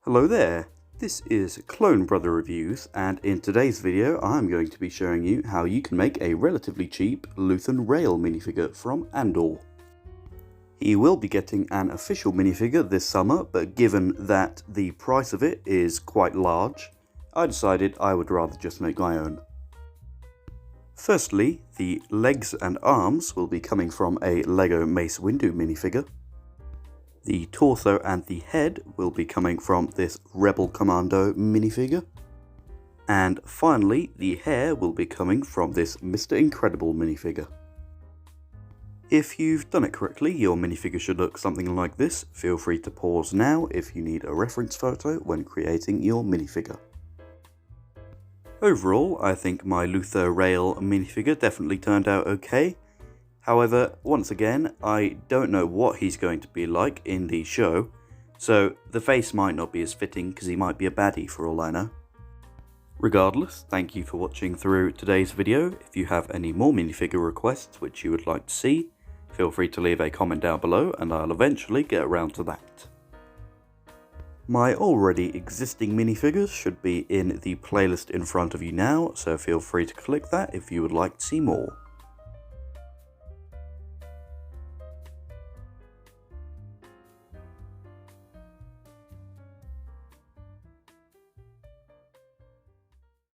Hello there, this is Clone Brother Reviews, and in today's video I'm going to be showing you how you can make a relatively cheap Luthen Rael minifigure from Andor. He will be getting an official minifigure this summer, but given that the price of it is quite large, I decided I would rather just make my own. Firstly, the legs and arms will be coming from a LEGO Mace Windu minifigure. The torso and the head will be coming from this Rebel Commando minifigure. And finally, the hair will be coming from this Mr. Incredible minifigure. If you've done it correctly, your minifigure should look something like this. Feel free to pause now if you need a reference photo when creating your minifigure. Overall, I think my Luthen Rael minifigure definitely turned out okay. However, once again, I don't know what he's going to be like in the show, so the face might not be as fitting because he might be a baddie for all I know. Regardless, thank you for watching through today's video. If you have any more minifigure requests which you would like to see, feel free to leave a comment down below and I'll eventually get around to that. My already existing minifigures should be in the playlist in front of you now, so feel free to click that if you would like to see more.